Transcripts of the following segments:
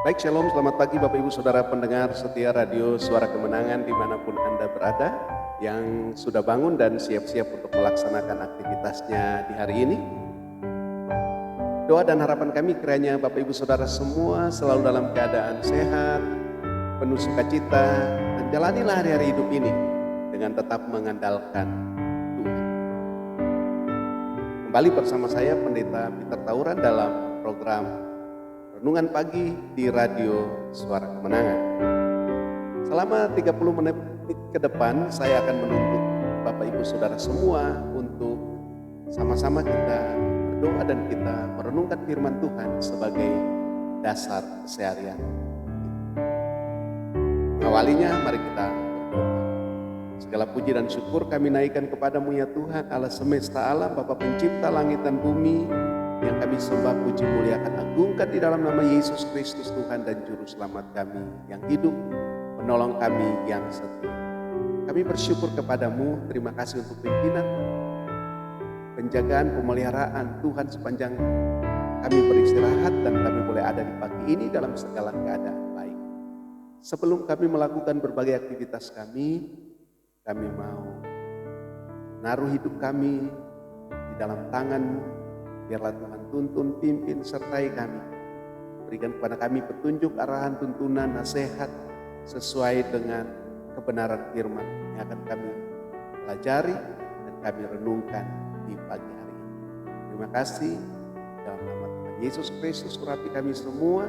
Baik, shalom, selamat pagi Bapak Ibu Saudara pendengar setia Radio Suara Kemenangan dimanapun Anda berada, yang sudah bangun dan siap-siap untuk melaksanakan aktivitasnya di hari ini. Doa dan harapan kami kiranya Bapak Ibu Saudara semua selalu dalam keadaan sehat, penuh sukacita, dan jalanilah hari-hari hidup ini dengan tetap mengandalkan Tuhan. Kembali bersama saya Pendeta Peter Tauran dalam program Renungan Pagi di Radio Suara Kemenangan. Selama 30 menit ke depan saya akan menuntut Bapak Ibu Saudara semua untuk sama-sama kita berdoa dan kita merenungkan firman Tuhan sebagai dasar keseharian. Awalinya mari kita berdoa. Segala puji dan syukur kami naikkan kepadamu ya Tuhan, Allah semesta alam, Bapa pencipta langit dan bumi, yang kami sembah, puji, muliakan, agungkan di dalam nama Yesus Kristus Tuhan dan Juru Selamat kami yang hidup, penolong kami yang setia. Kami bersyukur kepadamu, terima kasih untuk pimpinan, penjagaan, pemeliharaan Tuhan sepanjang kami beristirahat dan kami boleh ada di pagi ini dalam segala keadaan baik. Sebelum kami melakukan berbagai aktivitas kami mau naruh hidup kami di dalam tangan. Biarlah Tuhan tuntun, pimpin, sertai kami. Berikan kepada kami petunjuk, arahan, tuntunan, nasihat sesuai dengan kebenaran firman yang akan kami pelajari dan kami renungkan di pagi hari ini. Terima kasih. Dalam nama Tuhan Yesus Kristus urapi kami semua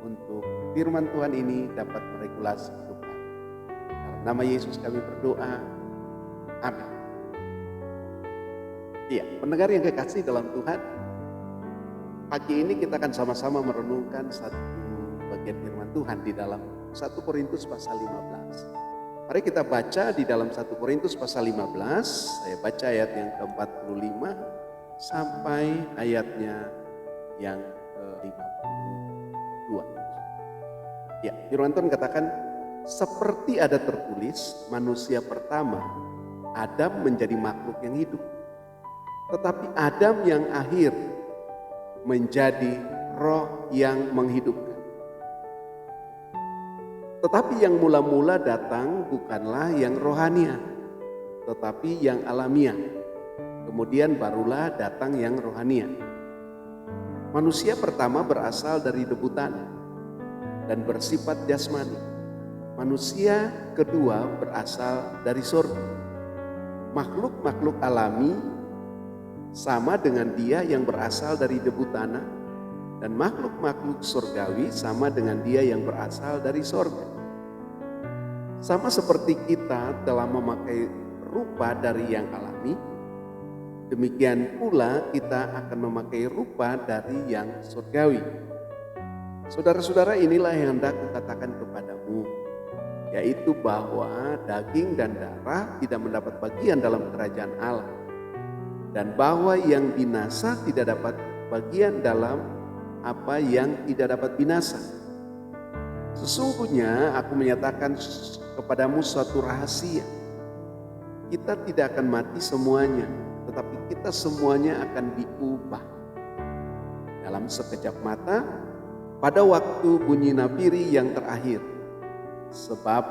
untuk firman Tuhan ini dapat meregulasi hidup kami. Dalam nama Yesus kami berdoa. Amin. Iya, pendengar yang kekasih dalam Tuhan, pagi ini kita akan sama-sama merenungkan satu bagian firman Tuhan di dalam 1 Korintus pasal 15. Mari kita baca di dalam 1 Korintus pasal 15, saya baca ayat yang ke-45 sampai ayatnya yang ke-52. Ya, firman Tuhan katakan, seperti ada tertulis, manusia pertama, Adam menjadi makhluk yang hidup. Tetapi Adam yang akhir menjadi roh yang menghidupkan. Tetapi yang mula-mula datang bukanlah yang rohania, tetapi yang alamiah. Kemudian barulah datang yang rohania. Manusia pertama berasal dari debu tanah dan bersifat jasmani. Manusia kedua berasal dari surga. Makhluk-makhluk alami sama dengan dia yang berasal dari debu tanah, dan makhluk-makhluk surgawi sama dengan dia yang berasal dari surga. Sama seperti kita telah memakai rupa dari yang alami, demikian pula kita akan memakai rupa dari yang surgawi. Saudara-saudara, inilah yang hendak kukatakan kepadamu, yaitu bahwa daging dan darah tidak mendapat bagian dalam kerajaan Allah, dan bahwa yang binasa tidak dapat bagian dalam apa yang tidak dapat binasa. Sesungguhnya aku menyatakan kepadamu suatu rahasia. Kita tidak akan mati semuanya, tetapi kita semuanya akan diubah dalam sekejap mata, pada waktu bunyi nafiri yang terakhir. Sebab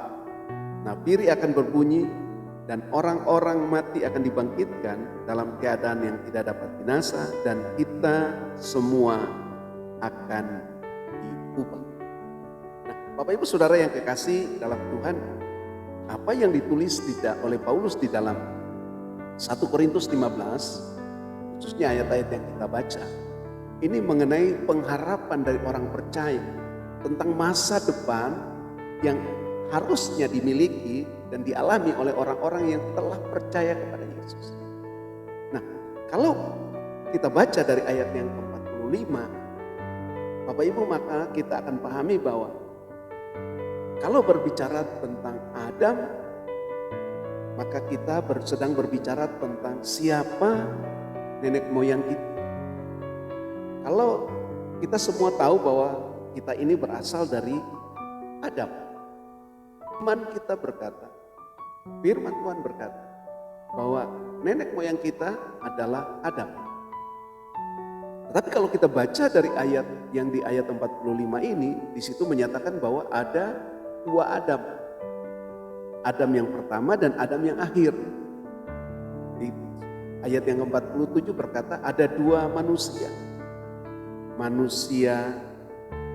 nafiri akan berbunyi, dan orang-orang mati akan dibangkitkan dalam keadaan yang tidak dapat binasa, dan kita semua akan diubah. Nah, Bapak Ibu Saudara yang kekasih dalam Tuhan, apa yang ditulis oleh Paulus di dalam 1 Korintus 15, khususnya ayat-ayat yang kita baca, ini mengenai pengharapan dari orang percaya tentang masa depan yang harusnya dimiliki dan dialami oleh orang-orang yang telah percaya kepada Yesus. Nah, kalau kita baca dari ayat yang ke-45, Bapak Ibu, maka kita akan pahami bahwa kalau berbicara tentang Adam, maka kita sedang berbicara tentang siapa nenek moyang kita. Kalau kita semua tahu bahwa kita ini berasal dari Adam, firman kita berkata, firman Tuhan berkata bahwa nenek moyang kita adalah Adam. Tetapi kalau kita baca dari ayat yang di ayat 45 ini, di situ menyatakan bahwa ada dua Adam. Adam yang pertama dan Adam yang akhir. Di ayat yang ke-47 berkata ada dua manusia. Manusia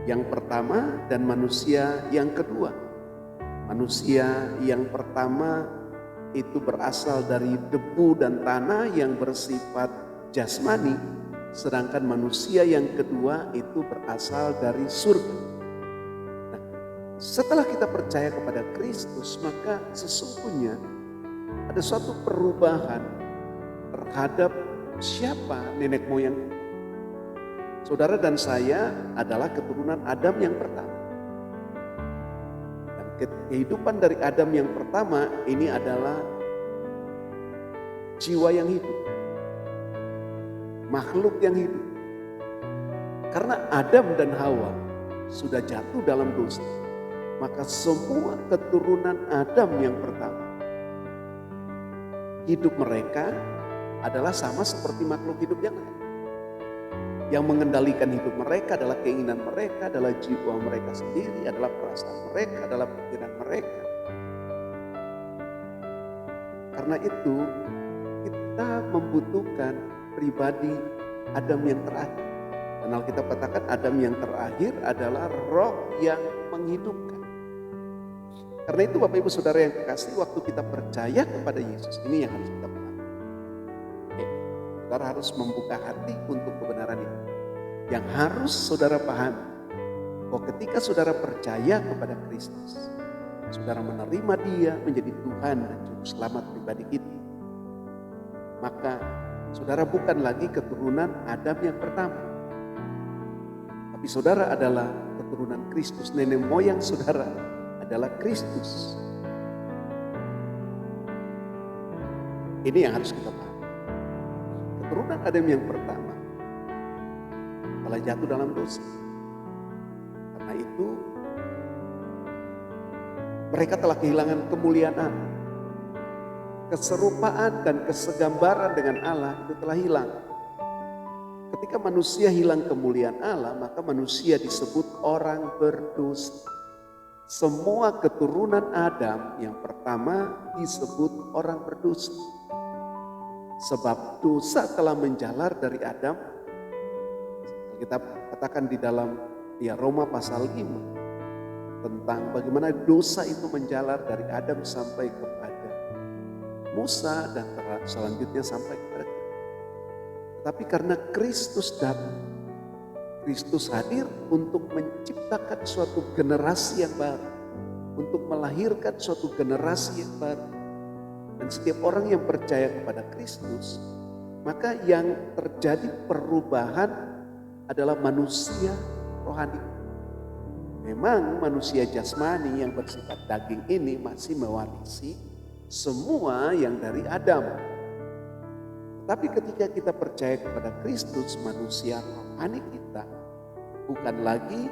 yang pertama dan manusia yang kedua. Manusia yang pertama itu berasal dari debu dan tanah yang bersifat jasmani. Sedangkan manusia yang kedua itu berasal dari surga. Nah, setelah kita percaya kepada Kristus, maka sesungguhnya ada suatu perubahan terhadap siapa nenek moyang. Saudara dan saya adalah keturunan Adam yang pertama. Dan kehidupan dari Adam yang pertama ini adalah jiwa yang hidup. Makhluk yang hidup. Karena Adam dan Hawa sudah jatuh dalam dosa, maka semua keturunan Adam yang pertama, hidup mereka adalah sama seperti makhluk hidup yang lain. Yang mengendalikan hidup mereka adalah keinginan mereka, adalah jiwa mereka sendiri, adalah perasaan mereka, adalah pikiran mereka. Karena itu kita membutuhkan pribadi Adam yang terakhir. Dan Alkitab katakan Adam yang terakhir adalah roh yang menghidupkan. Karena itu Bapak Ibu Saudara yang kekasih, waktu kita percaya kepada Yesus, ini yang harus kita pahami. Saudara harus membuka hati untuk kebenaran ini. Yang harus saudara pahami, bahwa ketika saudara percaya kepada Kristus, saudara menerima Dia menjadi Tuhan dan Juru Selamat pribadi kita, maka saudara bukan lagi keturunan Adam yang pertama. Tapi saudara adalah keturunan Kristus. Nenek moyang saudara adalah Kristus. Ini yang harus kita pahami. Keturunan Adam yang pertama telah jatuh dalam dosa. Karena itu mereka telah kehilangan kemuliaan Allah. Keserupaan dan kesegambaran dengan Allah itu telah hilang. Ketika manusia hilang kemuliaan Allah, maka manusia disebut orang berdosa. Semua keturunan Adam yang pertama disebut orang berdosa. Sebab dosa telah menjalar dari Adam. Kita katakan di dalam Roma pasal 5 tentang bagaimana dosa itu menjalar dari Adam sampai kepada Musa dan selanjutnya sampai kepada kita. Tetapi karena Kristus datang, Kristus hadir untuk menciptakan suatu generasi yang baru, untuk melahirkan suatu generasi yang baru. Dan setiap orang yang percaya kepada Kristus, maka yang terjadi perubahan adalah manusia rohani. Memang manusia jasmani yang bersifat daging ini masih mewarisi semua yang dari Adam. Tapi ketika kita percaya kepada Kristus, manusia rohani kita bukan lagi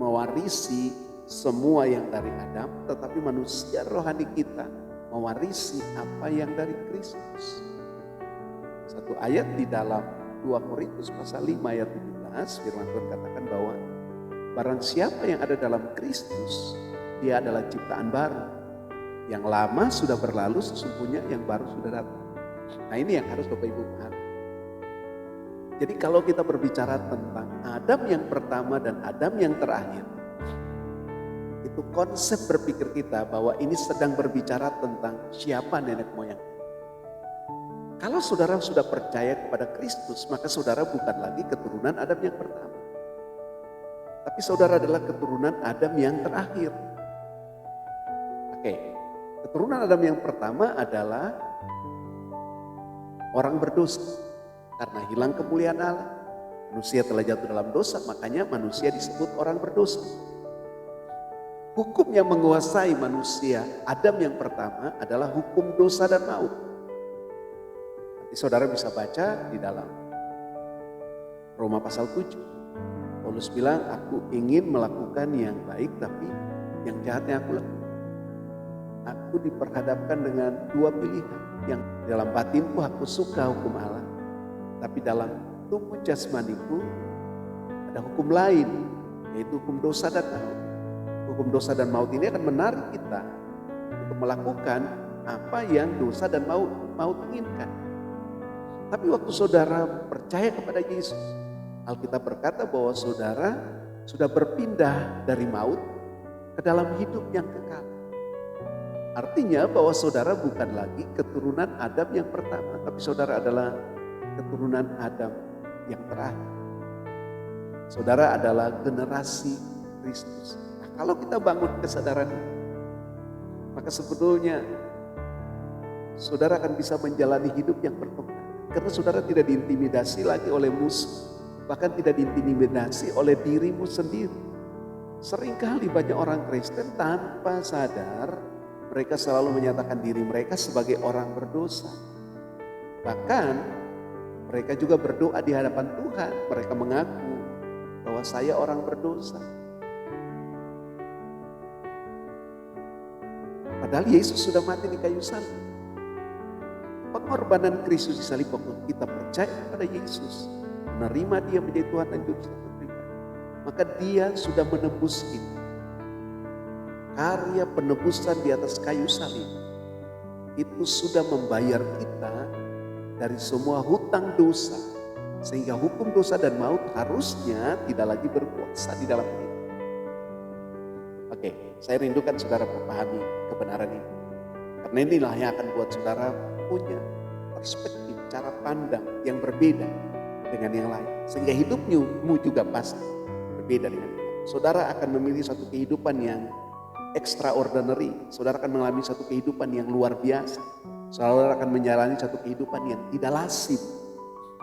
mewarisi semua yang dari Adam, tetapi manusia rohani kita mewarisi apa yang dari Kristus. Satu ayat di dalam 2 Korintus pasal 5 ayat 17, firman Tuhan katakan bahwa barang siapa yang ada dalam Kristus, dia adalah ciptaan baru. Yang lama sudah berlalu, sesungguhnya yang baru sudah datang. Nah, ini yang harus Bapak Ibu pahami. Jadi kalau kita berbicara tentang Adam yang pertama dan Adam yang terakhir, itu konsep berpikir kita bahwa ini sedang berbicara tentang siapa nenek moyang. Kalau saudara sudah percaya kepada Kristus, maka saudara bukan lagi keturunan Adam yang pertama. Tapi saudara adalah keturunan Adam yang terakhir. Oke, keturunan Adam yang pertama adalah orang berdosa. Karena hilang kemuliaan Allah, manusia telah jatuh dalam dosa, makanya manusia disebut orang berdosa. Hukum yang menguasai manusia Adam yang pertama adalah hukum dosa dan maut. Nanti saudara bisa baca di dalam Roma pasal 7. Paulus bilang, aku ingin melakukan yang baik tapi yang jahatnya aku lakukan. Aku diperhadapkan dengan dua pilihan. Yang dalam batinku aku suka hukum Allah, tapi dalam tubuh jasmaniku ada hukum lain, yaitu hukum dosa dan maut. Hukum dosa dan maut ini akan menarik kita untuk melakukan apa yang dosa dan maut inginkan. Tapi waktu saudara percaya kepada Yesus, Alkitab berkata bahwa saudara sudah berpindah dari maut ke dalam hidup yang kekal. Artinya bahwa saudara bukan lagi keturunan Adam yang pertama, tapi saudara adalah keturunan Adam yang terakhir. Saudara adalah generasi Kristus. Nah, kalau kita bangun kesadaran ini, maka sebetulnya saudara akan bisa menjalani hidup yang berkemenangan. Karena saudara tidak diintimidasi lagi oleh musuh, bahkan tidak diintimidasi oleh dirimu sendiri. Seringkali banyak orang Kristen tanpa sadar mereka selalu menyatakan diri mereka sebagai orang berdosa. Bahkan mereka juga berdoa di hadapan Tuhan. Mereka mengaku bahwa saya orang berdosa. Padahal Yesus sudah mati di kayu salib. Pengorbanan Kristus di salib waktu kita percaya kepada Yesus, menerima Dia menjadi Tuhan dan Juru Selamat pribadi, maka Dia sudah menebus kita. Karya penebusan di atas kayu salib itu sudah membayar kita dari semua hutang dosa, sehingga hukum dosa dan maut harusnya tidak lagi berkuasa di dalam kita. Oke, saya rindukan saudara memahami kebenaran ini, karena inilah yang akan buat saudara punya perspektif, cara pandang yang berbeda dengan yang lain, sehingga hidupmu juga pasti berbeda dengan yang lain. Saudara akan memilih satu kehidupan yang extraordinary. Saudara akan mengalami satu kehidupan yang luar biasa. Saudara akan menjalani satu kehidupan yang tidak lazim.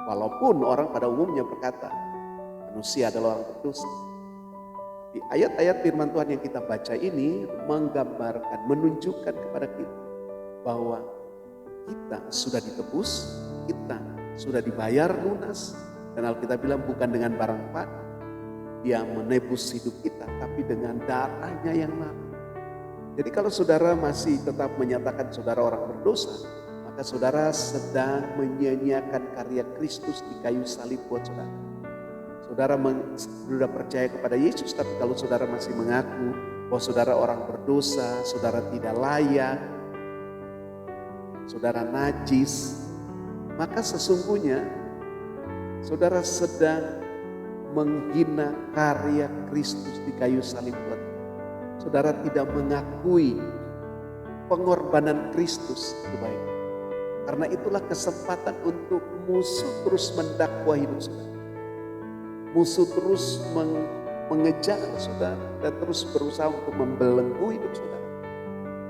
Walaupun orang pada umumnya berkata manusia adalah orang berdosa. Di ayat-ayat firman Tuhan yang kita baca ini menggambarkan, menunjukkan kepada kita bahwa kita sudah ditebus, kita sudah dibayar lunas. Dan Alkitab bilang bukan dengan barang panen Dia menebus hidup kita, tapi dengan darahnya yang mahal. Jadi kalau saudara masih tetap menyatakan saudara orang berdosa, maka saudara sedang menyia-nyiakan karya Kristus di kayu salib buat saudara. Saudara sudah percaya kepada Yesus, tapi kalau saudara masih mengaku bahwa saudara orang berdosa, saudara tidak layak, saudara najis, maka sesungguhnya saudara sedang menghina karya Kristus di kayu salib buat. Saudara tidak mengakui pengorbanan Kristus itu baik. Karena itulah kesempatan untuk musuh terus mendakwa hidup saudara. Musuh terus mengejar saudara dan terus berusaha untuk membelenggu hidup saudara.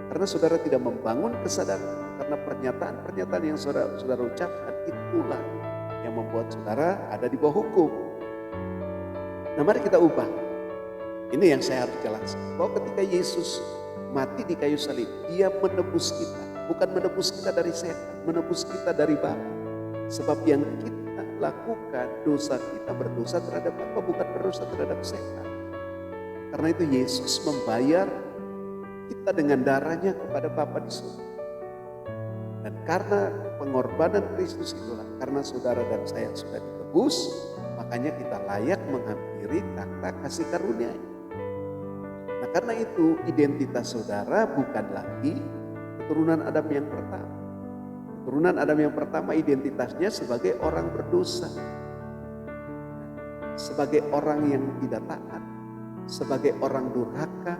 Karena saudara tidak membangun kesadaran. Karena pernyataan-pernyataan yang saudara ucapkan itulah yang membuat saudara ada di bawah hukum. Nah, mari kita ubah. Ini yang saya harus jelaskan, bahwa ketika Yesus mati di kayu salib, Dia menebus kita. Bukan menebus kita dari setan, menebus kita dari Bapa. Sebab yang kita lakukan, dosa kita berdosa terhadap Bapa, bukan berdosa terhadap setan. Karena itu Yesus membayar kita dengan darahnya kepada Bapa di surga. Dan karena pengorbanan Kristus itulah, karena saudara dan saya sudah ditebus, makanya kita layak menghampiri takhta kasih karunia-Nya. Nah, karena itu identitas saudara bukan lagi keturunan Adam yang pertama. Keturunan Adam yang pertama identitasnya sebagai orang berdosa, sebagai orang yang tidak taat, sebagai orang durhaka,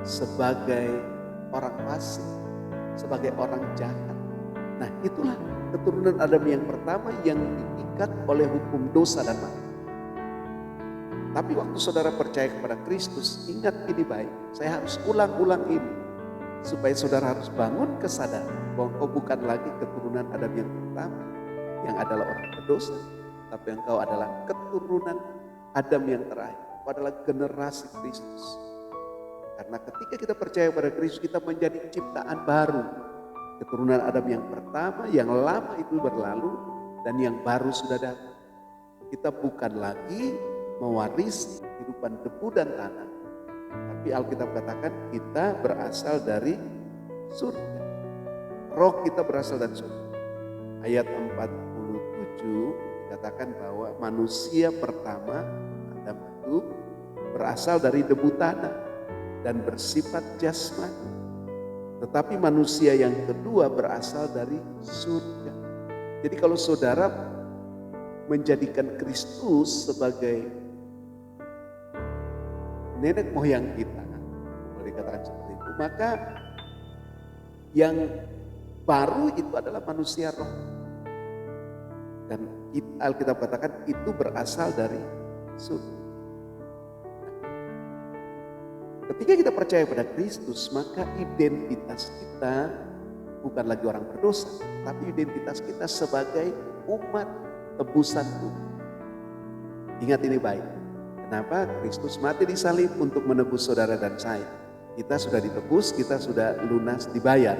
sebagai orang fasik, sebagai orang jahat. Nah, itulah keturunan Adam yang pertama yang diikat oleh hukum dosa dan maut. Tapi waktu saudara percaya kepada Kristus, ingat ini baik, saya harus ulang-ulang ini. Supaya saudara harus bangun kesadaran bahwa engkau bukan lagi keturunan Adam yang pertama, yang adalah orang berdosa. Tapi engkau adalah keturunan Adam yang terakhir, engkau adalah generasi Kristus. Karena ketika kita percaya kepada Kristus, kita menjadi ciptaan baru. Keturunan Adam yang pertama, yang lama itu berlalu, dan yang baru sudah datang. Kita bukan lagi mewarisi kehidupan debu dan tanah. Tapi Alkitab katakan kita berasal dari surga. Roh kita berasal dari surga. Ayat 47 dikatakan bahwa manusia pertama Adam itu berasal dari debu tanah dan bersifat jasmani. Tetapi manusia yang kedua berasal dari surga. Jadi kalau saudara menjadikan Kristus sebagai nenek moyang kita, boleh dikatakan seperti itu, maka yang baru itu adalah manusia roh. Dan Alkitab katakan itu berasal dari surga. Ketika kita percaya pada Kristus, maka identitas kita bukan lagi orang berdosa, tapi identitas kita sebagai umat tebusan Tuhan. Ingat ini baik. Kenapa? Kristus mati di salib untuk menebus saudara dan saya. Kita sudah ditebus, kita sudah lunas dibayar.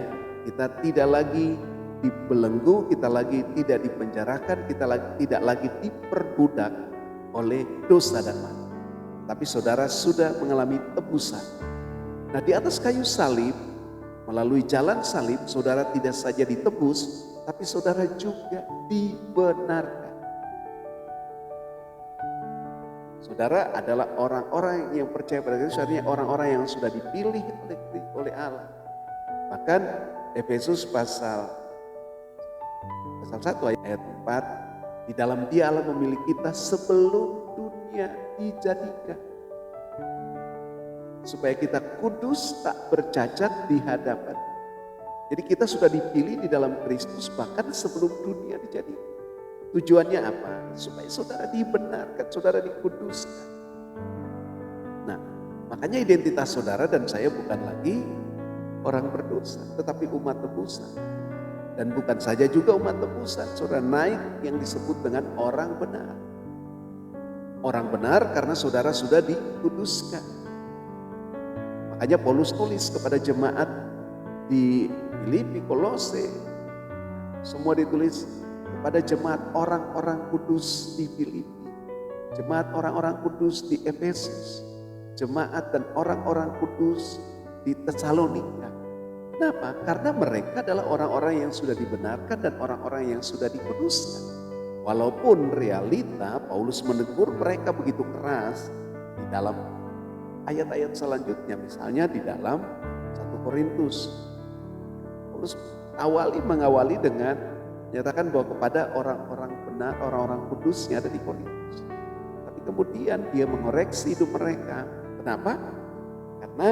Kita tidak lagi dibelenggu, kita lagi tidak dipenjarakan, kita tidak lagi diperbudak oleh dosa dan mati. Tapi saudara sudah mengalami tebusan. Nah, di atas kayu salib, melalui jalan salib, saudara tidak saja ditebus, tapi saudara juga dibenarkan. Saudara adalah orang-orang yang percaya pada Kristus, artinya orang-orang yang sudah dipilih oleh Allah. Bahkan Efesus pasal 1 ayat 4, di dalam Dia Allah memilih kita sebelum dunia dijadikan, supaya kita kudus tak bercacat di hadapan. Jadi kita sudah dipilih di dalam Kristus bahkan sebelum dunia dijadikan. Tujuannya apa? Supaya saudara dibenarkan, saudara dikuduskan. Nah, makanya identitas saudara dan saya bukan lagi orang berdosa, tetapi umat tebusan. Dan bukan saja juga umat tebusan, saudara naik yang disebut dengan orang benar. Orang benar karena saudara sudah dikuduskan. Makanya Paulus tulis kepada jemaat di Filipi, Kolose, semua ditulis kepada jemaat orang-orang kudus di Filipi, jemaat orang-orang kudus di Efesus, jemaat dan orang-orang kudus di Tesalonika. Kenapa? Karena mereka adalah orang-orang yang sudah dibenarkan dan orang-orang yang sudah dikuduskan. Walaupun realita Paulus menegur mereka begitu keras di dalam ayat-ayat selanjutnya, misalnya di dalam 1 Korintus. Paulus mengawali dengan menyatakan bahwa kepada orang-orang benar, orang-orang kudusnya ada di Korintus. Tapi kemudian dia mengoreksi hidup mereka. Kenapa? Karena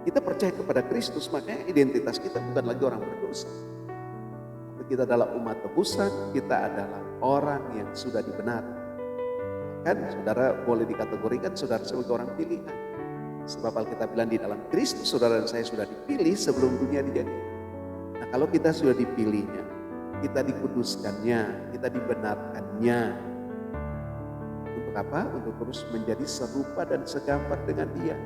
kita percaya kepada Kristus, makanya identitas kita bukan lagi orang berdosa. Tapi kita adalah umat tebusan, kita adalah orang yang sudah dibenarkan. Kan saudara boleh dikategorikan saudara sebagai orang pilihan. Sebab Alkitab bilang di dalam Kristus saudara dan saya sudah dipilih sebelum dunia dijadikan. Nah, kalau kita sudah dipilihnya, kita dikuduskannya, kita dibenarkannya. Untuk apa? Untuk terus menjadi serupa dan segambar dengan Dia.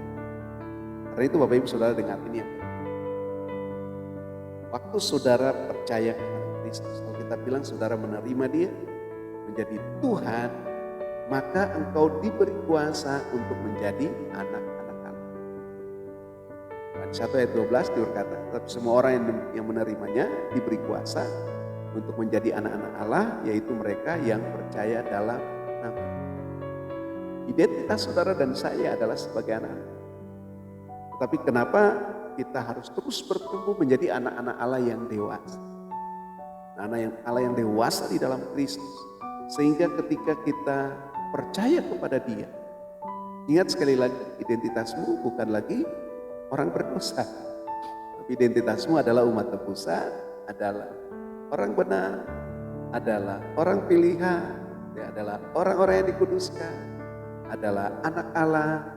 Karena itu Bapak Ibu Saudara dengar ini ya. Waktu saudara percaya kepada Kristus, kalau kita bilang saudara menerima Dia menjadi Tuhan, maka engkau diberi kuasa untuk menjadi anak-anak Allah. Dan 1 ayat 12 berkata, tetapi semua orang yang menerimanya diberi kuasa untuk menjadi anak-anak Allah, yaitu mereka yang percaya dalam nama. Identitas saudara dan saya adalah sebagai anak-anak. Tetapi kenapa kita harus terus bertumbuh menjadi anak-anak Allah yang dewasa? Anak Allah yang dewasa di dalam Kristus. Sehingga ketika kita percaya kepada Dia, ingat sekali lagi, identitasmu bukan lagi orang berdosa. Tapi identitasmu adalah umat tebusan, adalah orang benar, adalah orang pilihan, adalah orang-orang yang dikuduskan, adalah anak Allah.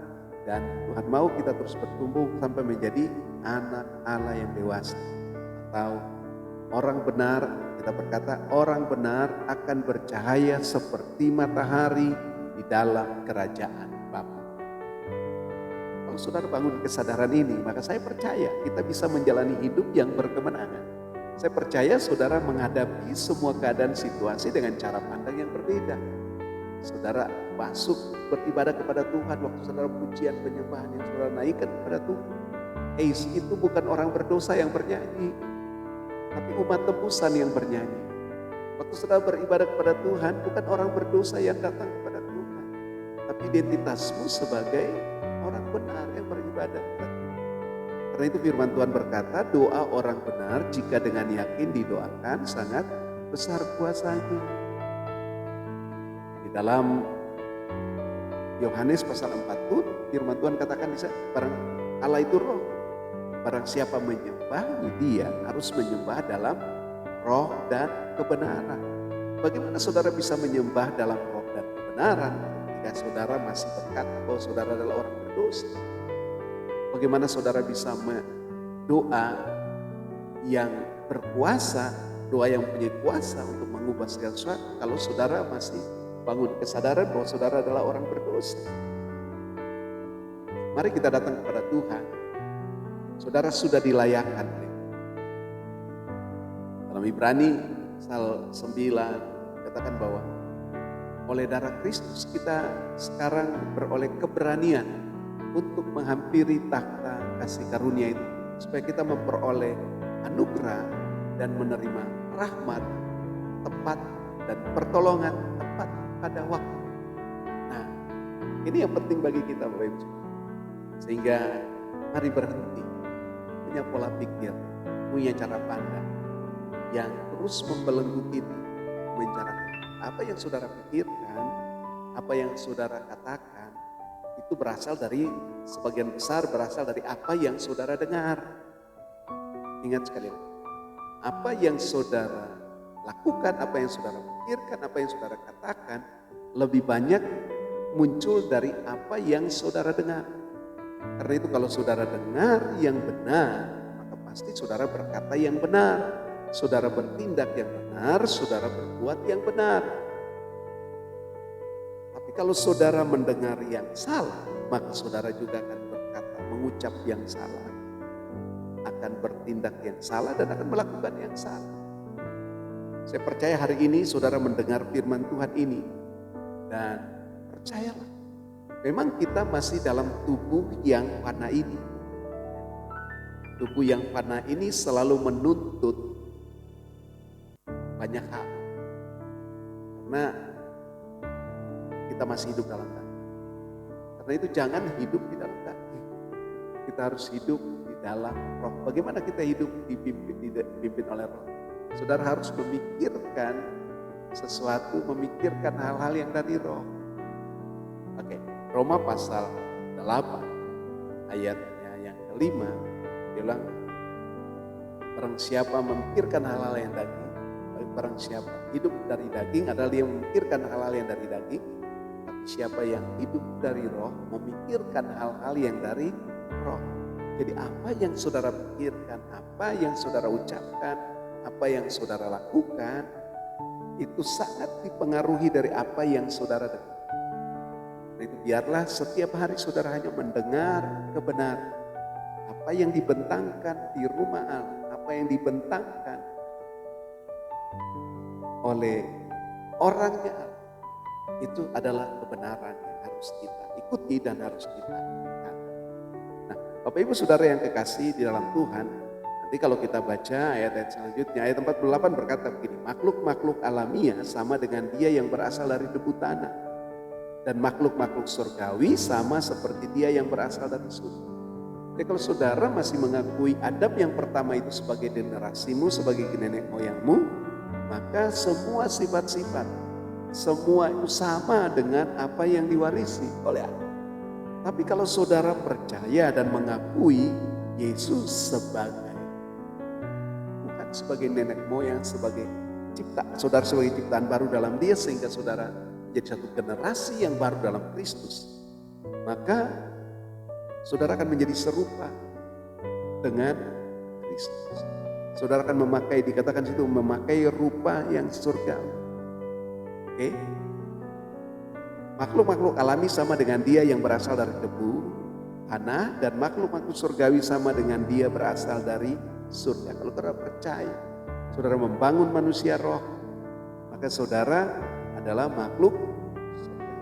Dan Tuhan mau kita terus bertumbuh sampai menjadi anak Allah yang dewasa. Atau orang benar, kita berkata orang benar akan bercahaya seperti matahari di dalam kerajaan Bapa. Kalau saudara bangun kesadaran ini, maka saya percaya kita bisa menjalani hidup yang berkemenangan. Saya percaya saudara menghadapi semua keadaan situasi dengan cara pandang yang berbeda. Saudara masuk beribadah kepada Tuhan waktu saudara pujian penyembahan yang saudara naikkan kepada Tuhan. Itu bukan orang berdosa yang bernyanyi, tapi umat tebusan yang bernyanyi. Waktu saudara beribadah kepada Tuhan, bukan orang berdosa yang datang kepada Tuhan, tapi identitasmu sebagai orang benar yang beribadah kepada Tuhan. Karena itu firman Tuhan berkata, doa orang benar jika dengan yakin didoakan sangat besar kuasanya. Di dalam Yohanes pasal 4 pun firman Tuhan katakan di sana, barang Allah itu roh, barang siapa menyembah dia harus menyembah dalam roh dan kebenaran. Bagaimana saudara bisa menyembah dalam roh dan kebenaran jika saudara masih berkata bahwa saudara adalah orang berdosa? Bagaimana saudara bisa doa yang berkuasa, doa yang punya kuasa untuk mengubah segala sesuatu kalau saudara masih bangun kesadaran bahwa saudara adalah orang berdosa? Mari kita datang kepada Tuhan. Saudara sudah dilayakkan. Dalam Ibrani pasal 9 katakan bahwa oleh darah Kristus kita sekarang beroleh keberanian untuk menghampiri takhta kasih karunia itu, supaya kita memperoleh anugerah dan menerima rahmat tepat dan pertolongan tepat pada waktu. Nah, ini yang penting bagi kita Bapak Ibu. Sehingga mari berhenti punya pola pikir, punya cara pandang yang terus membelenggu kita, membicarakan apa yang saudara pikirkan, apa yang saudara katakan, itu berasal dari, sebagian besar berasal dari apa yang saudara dengar. Ingat sekali, apa yang saudara lakukan, apa yang saudara pikirkan, apa yang saudara katakan, lebih banyak muncul dari apa yang saudara dengar. Karena itu kalau saudara dengar yang benar, maka pasti saudara berkata yang benar, saudara bertindak yang benar, saudara berbuat yang benar. Kalau saudara mendengar yang salah, maka saudara juga akan berkata, mengucap yang salah, akan bertindak yang salah, dan akan melakukan yang salah. Saya percaya hari ini saudara mendengar firman Tuhan ini, dan percayalah, memang kita masih dalam tubuh yang fana ini. Tubuh yang fana ini selalu menuntut banyak hal. Karena kita masih hidup dalam daging. Karena itu jangan hidup di dalam daging. Kita harus hidup di dalam roh. Bagaimana kita hidup dipimpin oleh roh? Saudara harus memikirkan sesuatu, memikirkan hal-hal yang dari roh. Oke, Roma pasal 8 ayatnya yang kelima, dia bilang, barang siapa memikirkan hal-hal yang daging, barang siapa hidup dari daging adalah dia memikirkan hal-hal yang dari daging. Siapa yang hidup dari roh memikirkan hal-hal yang dari roh. Jadi apa yang saudara pikirkan, apa yang saudara ucapkan, apa yang saudara lakukan, itu sangat dipengaruhi dari apa yang saudara dengar. Nah itu biarlah setiap hari saudara hanya mendengar kebenaran. Apa yang dibentangkan di rumah Allah, apa yang dibentangkan oleh orangnya Allah, itu adalah kebenaran yang harus kita ikuti dan harus kita lakukan. Nah, Bapak Ibu Saudara yang kekasih di dalam Tuhan, nanti kalau kita baca ayat-ayat selanjutnya, ayat 48 berkata begini, makhluk-makhluk alamiah sama dengan dia yang berasal dari debu tanah, dan makhluk-makhluk surgawi sama seperti dia yang berasal dari surga. Jadi kalau saudara masih mengakui Adam yang pertama itu sebagai generasimu, sebagai nenek moyangmu, maka semua sifat-sifat, semua itu sama dengan apa yang diwarisi oleh Allah. Tapi kalau saudara percaya dan mengakui Yesus sebagai bukan sebagai nenek moyang, sebagai saudara sebagai ciptaan baru dalam Dia, sehingga saudara jadi satu generasi yang baru dalam Kristus, maka saudara akan menjadi serupa dengan Kristus. Saudara akan memakai, dikatakan situ, memakai rupa yang surgawi. Oke. Makhluk-makhluk alami sama dengan dia yang berasal dari debu, tanah, dan makhluk-makhluk surgawi sama dengan dia berasal dari surga. Kalau saudara percaya, saudara membangun manusia roh, maka saudara adalah makhluk surgawi.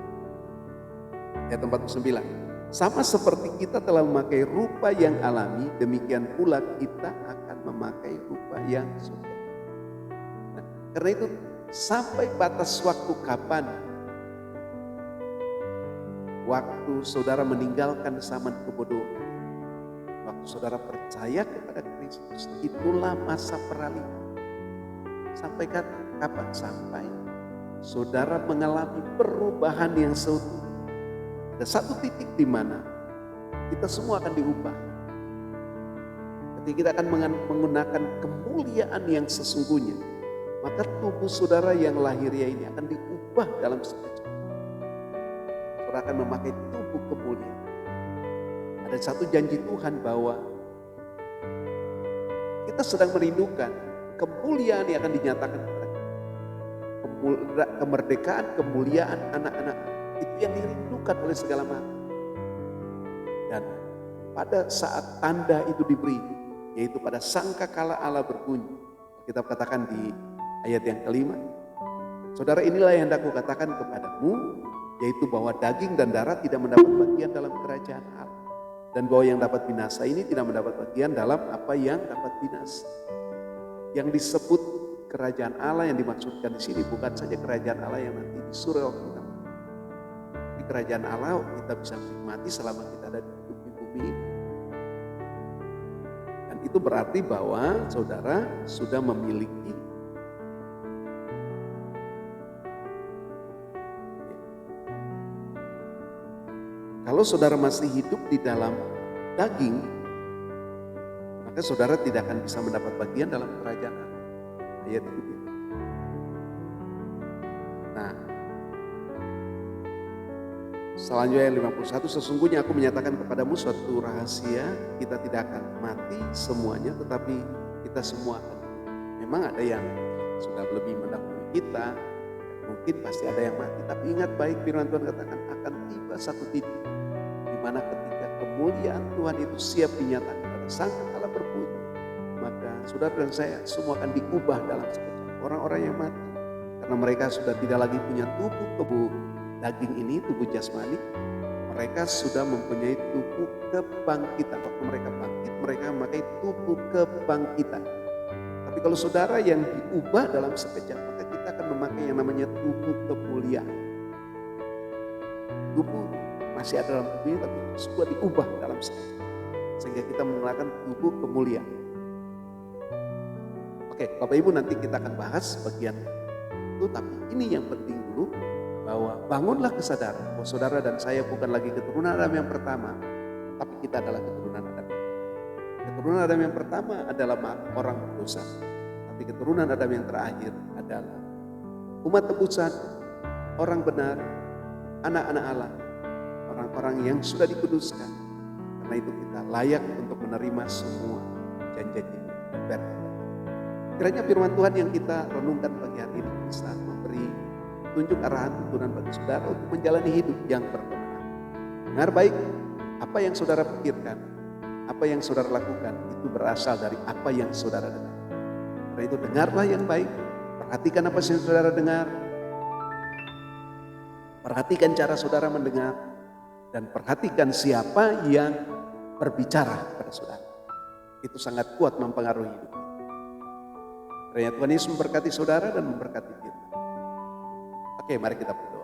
Ayat 49. Sama seperti kita telah memakai rupa yang alami, demikian pula kita akan memakai rupa yang surgawi. Nah, karena itu Sampai batas waktu kapan? Waktu saudara meninggalkan zaman kebodohan. Waktu saudara percaya kepada Kristus, itulah masa peralihan. Sampai kapan? Sampai saudara mengalami perubahan yang seutuhnya. Ada satu titik di mana kita semua akan diubah. Ketika kita akan menggunakan kemuliaan yang sesungguhnya, maka tubuh saudara yang lahiriah ini akan diubah dalam sekejap. Saudara akan memakai tubuh kemuliaan. Ada satu janji Tuhan bahwa kita sedang merindukan kemuliaan yang akan dinyatakan kepada kita. Kemerdekaan, kemuliaan anak-anak itu yang dirindukan oleh segala mata. Dan pada saat tanda itu diberi, yaitu pada sangkakala Allah berbunyi, kita katakan di ayat yang kelima, saudara, inilah yang hendak kukatakan kepadamu, yaitu bahwa daging dan darah tidak mendapat bagian dalam kerajaan Allah. Dan bahwa yang dapat binasa ini tidak mendapat bagian dalam apa yang dapat binasa. Yang disebut kerajaan Allah yang dimaksudkan di sini bukan saja kerajaan Allah yang nanti di surga waktu kita mati. Di kerajaan Allah kita bisa menikmati selama kita ada di bumi ini. Dan itu berarti bahwa saudara sudah memiliki kalau saudara masih hidup di dalam daging, maka saudara tidak akan bisa mendapat bagian dalam kerajaan Allah. Ayat itu. Nah, selanjutnya ayat 51, sesungguhnya aku menyatakan kepadamu suatu rahasia, kita tidak akan mati semuanya, tetapi kita semua akan. Memang ada yang sudah lebih mendahului kita, mungkin pasti ada yang mati, tapi ingat baik firman Tuhan katakan akan tiba satu titik di mana ketika kemuliaan Tuhan itu siap dinyatakan pada sangkakala berbunyi, maka saudara dan saya semua akan diubah dalam sekejap. Orang-orang yang mati karena mereka sudah tidak lagi punya tubuh daging ini, tubuh jasmani, mereka sudah mempunyai tubuh kebangkitan. Waktu mereka bangkit, mereka memakai tubuh kebangkitan. Tapi kalau saudara yang diubah dalam sekejap, maka kita akan memakai yang namanya tubuh kemuliaan. Tubuh masih ada dalam tubuh ini, tapi semua diubah dalam sekejap. Sehingga kita menggunakan tubuh kemuliaan. Oke, Bapak Ibu, nanti kita akan bahas bagian itu, tapi ini yang penting dulu, bahwa bangunlah kesadaran bahwa saudara dan saya bukan lagi keturunan Adam yang pertama, tapi kita adalah keturunan Adam. Keturunan Adam yang pertama adalah orang berdosa, tapi keturunan Adam yang terakhir adalah umat tebusan, orang benar, anak-anak Allah, orang-orang yang sudah dikuduskan. Karena itu kita layak untuk menerima semua janji-janji dan berkat. Kiranya firman Tuhan yang kita renungkan pagi hari ini bisa memberi tunjuk arahan tuntunan bagi saudara untuk menjalani hidup yang berkemenangan. Dengar baik, apa yang saudara pikirkan, apa yang saudara lakukan itu berasal dari apa yang saudara dengar. Karena itu dengarlah yang baik, perhatikan apa yang saudara dengar, perhatikan cara saudara mendengar, dan perhatikan siapa yang berbicara kepada saudara. Itu sangat kuat mempengaruhi hidup. Kiranya Tuhan Yesus memberkati saudara dan memberkati kita. Oke, mari kita berdoa.